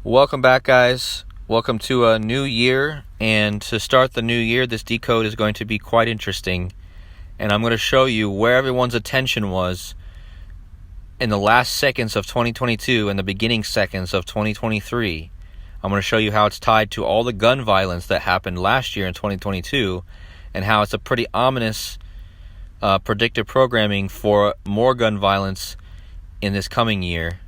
Welcome back, guys. Welcome to a new year. And to start the new year, this decode is going to be quite interesting. And I'm going to show you where everyone's attention was in the last seconds of 2022 and the beginning seconds of 2023. I'm going to show you how it's tied to all the gun violence that happened last year in 2022 and how it's a pretty ominous predictive programming for more gun violence in this coming year.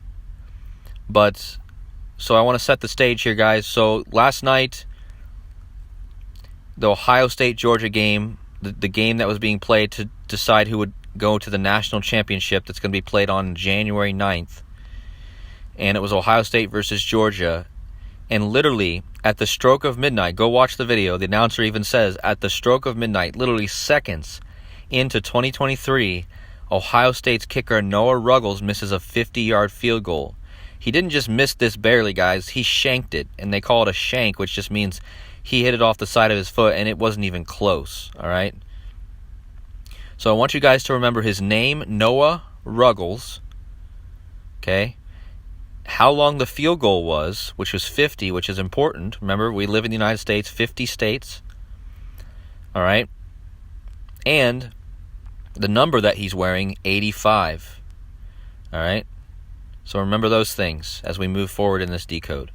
So I want to set the stage here, guys. So last night, the Ohio State-Georgia game, the game that was being played to decide who would go to the national championship that's going to be played on January 9th. And it was Ohio State versus Georgia. And literally, at the stroke of midnight, go watch the video, the announcer even says, at the stroke of midnight, literally seconds into 2023, Ohio State's kicker Noah Ruggles misses a 50-yard field goal. He didn't just miss this barely, guys. He shanked it, and they call it a shank, which just means he hit it off the side of his foot, and it wasn't even close, all right? So I want you guys to remember his name, Noah Ruggles, okay? How long the field goal was, which was 50, which is important. Remember, we live in the United States, 50 states, all right? And the number that he's wearing, 85, all right? So remember those things as we move forward in this decode.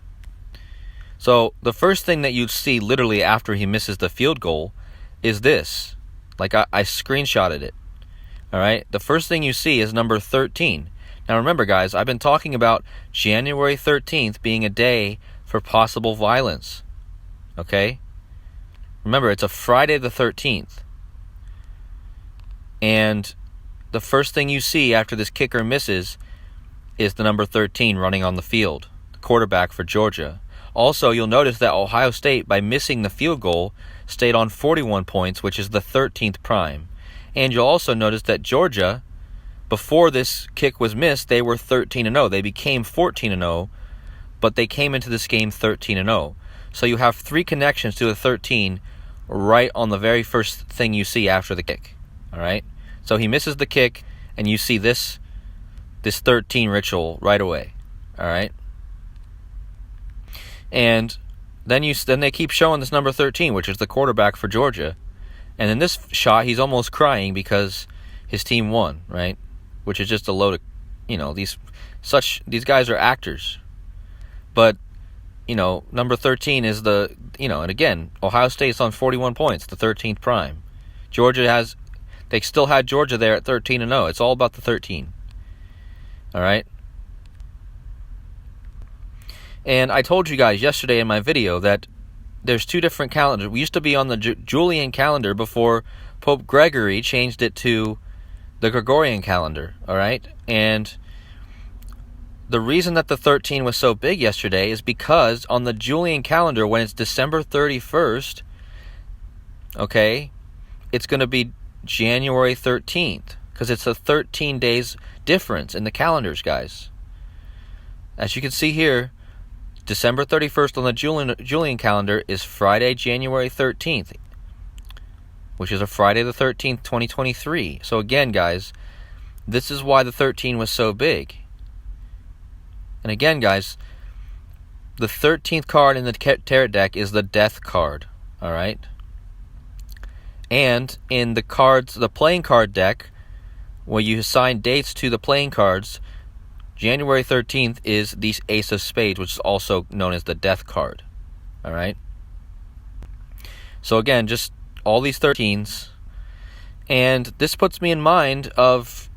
So the first thing that you'd see literally after he misses the field goal is this. Like I screenshotted it. All right. The first thing you see is number 13. Now remember, guys, I've been talking about January 13th being a day for possible violence. Okay. Remember, it's a Friday the 13th. And the first thing you see after this kicker misses is the number 13 running on the field, the quarterback for Georgia. Also, you'll notice that Ohio State, by missing the field goal, stayed on 41 points, which is the 13th prime. And you'll also notice that Georgia, before this kick was missed, they were 13-0. They became 14-0, but they came into this game 13-0. So you have three connections to the 13 right on the very first thing you see after the kick. All right? So he misses the kick, and you see this 13 ritual right away, all right? And then they keep showing this number 13, which is the quarterback for Georgia. And in this shot, he's almost crying because his team won, right? Which is just a load of, these guys are actors. But, number 13 is and again, Ohio State's on 41 points, the 13th prime. They still had Georgia there at 13-0. It's all about the 13. All right. And I told you guys yesterday in my video that there's two different calendars. We used to be on the Julian calendar before Pope Gregory changed it to the Gregorian calendar. All right. And the reason that the 13 was so big yesterday is because on the Julian calendar, when it's December 31st, okay, it's going to be January 13th. Because it's a 13 days difference in the calendars, guys. As you can see here, December 31st on the Julian calendar is Friday, January 13th, which is a Friday the 13th, 2023. So again, guys, this is why the 13 was so big. And again, guys, the 13th card in the tarot deck is the Death card, all right? And in the playing card deck, where you assign dates to the playing cards, January 13th is the Ace of Spades, which is also known as the Death card. All right? So again, just all these 13s. And this puts me in mind of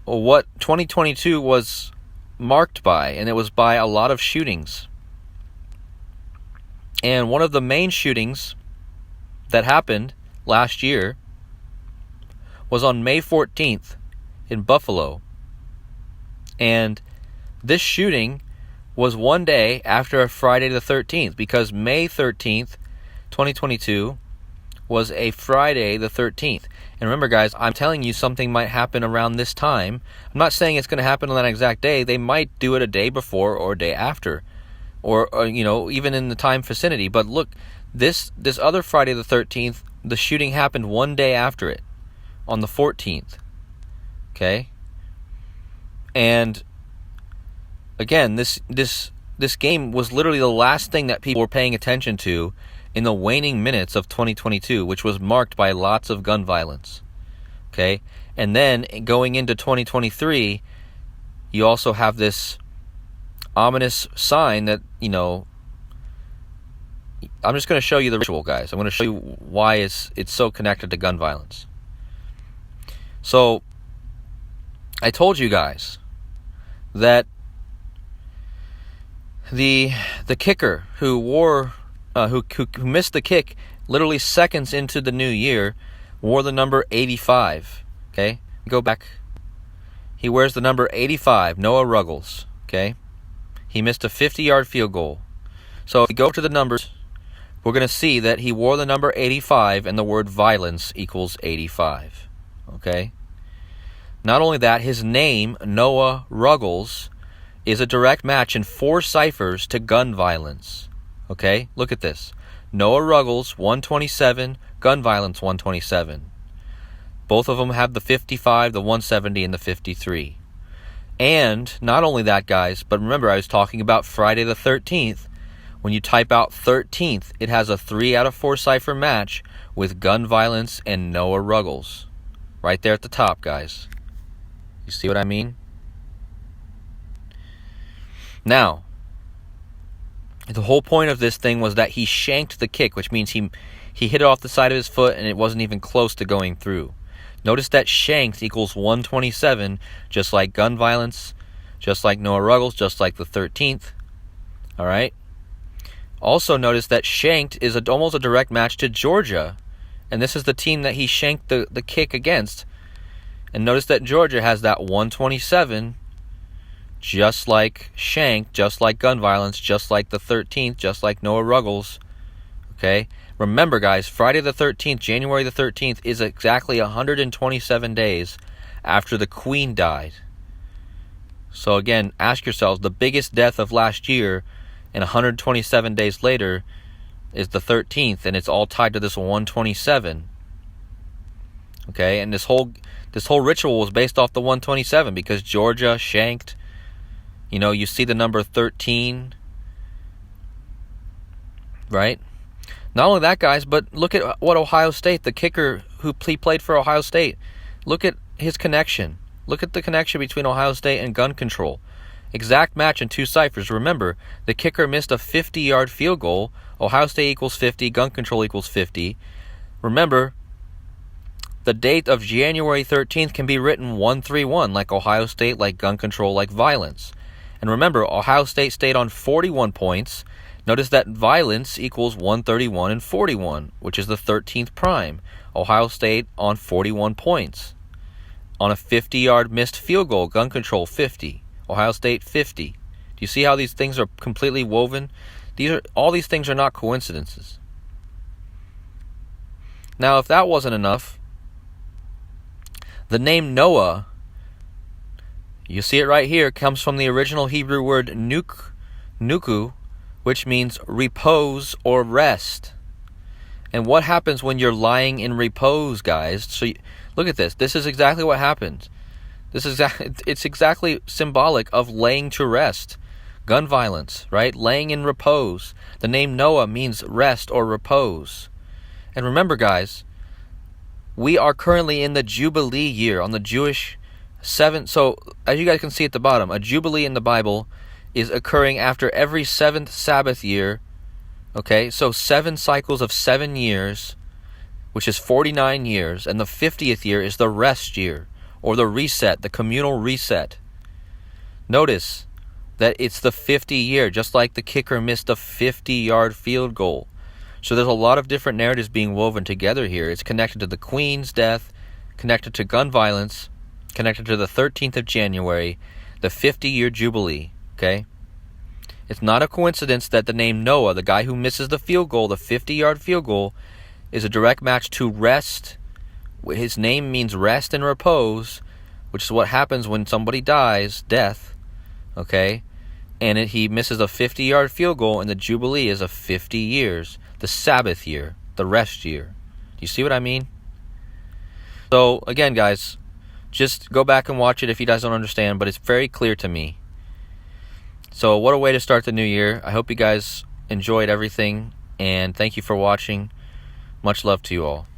what 2022 was marked by, and it was by a lot of shootings. And one of the main shootings that happened last year was on May 14th in Buffalo. And this shooting was one day after a Friday the 13th, because May 13th, 2022 was a Friday the 13th. And remember, guys, I'm telling you something might happen around this time. I'm not saying it's going to happen on that exact day. They might do it a day before or a day after, or even in the time vicinity. But look, this other Friday the 13th, the shooting happened one day after it, on the 14th. Okay? And again, this this game was literally the last thing that people were paying attention to in the waning minutes of 2022, which was marked by lots of gun violence. Okay? And then going into 2023, you also have this ominous sign that, I'm just going to show you the ritual, guys. I'm going to show you why it's so connected to gun violence. So, I told you guys that the kicker who missed the kick literally seconds into the new year wore the number 85. Okay, go back. He wears the number 85, Noah Ruggles. Okay, he missed a 50-yard field goal. So if we go to the numbers, we're going to see that he wore the number 85 and the word violence equals 85. Okay? Not only that, his name, Noah Ruggles, is a direct match in 4 ciphers to gun violence. Okay? Look at this. Noah Ruggles, 127, gun violence, 127. Both of them have the 55, the 170, and the 53. And not only that, guys, but remember I was talking about Friday the 13th. When you type out 13th, it has a 3 out of 4 cipher match with gun violence and Noah Ruggles. Right there at the top, guys. You see what I mean? Now, the whole point of this thing was that he shanked the kick, which means he hit it off the side of his foot and it wasn't even close to going through. Notice that shanked equals 127, just like gun violence, just like Noah Ruggles, just like the 13th. All right? Also notice that shanked is almost a direct match to Georgia. And this is the team that he shanked the kick against. And notice that Georgia has that 127, just like shanked, just like gun violence, just like the 13th, just like Noah Ruggles. Okay? Remember, guys, Friday the 13th, January the 13th, is exactly 127 days after the Queen died. So again, ask yourselves, the biggest death of last year, and 127 days later is the 13th, and it's all tied to this 127. Okay, and this whole ritual was based off the 127 because Georgia shanked. You see the number 13, right? Not only that, guys, but look at what Ohio State, the kicker who played for Ohio State, look at his connection. Look at the connection between Ohio State and gun control. Exact match in 2 ciphers. Remember, the kicker missed a 50-yard field goal. Ohio State equals 50. Gun control equals 50. Remember, the date of January 13th can be written 131, like Ohio State, like gun control, like violence. And remember, Ohio State stayed on 41 points. Notice that violence equals 131 and 41, which is the 13th prime. Ohio State on 41 points. On a 50-yard missed field goal, gun control 50. Ohio State 50. Do you see how these things are completely woven? All these things are not coincidences. Now, if that wasn't enough, the name Noah, you see it right here, comes from the original Hebrew word nuku, which means repose or rest. And what happens when you're lying in repose, guys? So look at this. This is exactly what happens. It's exactly symbolic of laying to rest. Gun violence, right? Laying in repose. The name Noah means rest or repose. And remember, guys, we are currently in the Jubilee year on the Jewish 7th. So, as you guys can see at the bottom, a Jubilee in the Bible is occurring after every 7th Sabbath year. Okay, so 7 cycles of 7 years, which is 49 years, and the 50th year is the rest year, or the reset, the communal reset. Notice that it's the 50 year, just like the kicker missed a 50-yard field goal. So there's a lot of different narratives being woven together here. It's connected to the Queen's death, connected to gun violence, connected to the 13th of January, the 50-year Jubilee, okay? It's not a coincidence that the name Noah, the guy who misses the field goal, the 50-yard field goal, is a direct match to rest. His name means rest and repose, which is what happens when somebody dies, death, okay? And he misses a 50-yard field goal, and the Jubilee is a 50 years, the Sabbath year, the rest year. Do you see what I mean? So, again, guys, just go back and watch it if you guys don't understand, but it's very clear to me. So what a way to start the new year. I hope you guys enjoyed everything, and thank you for watching. Much love to you all.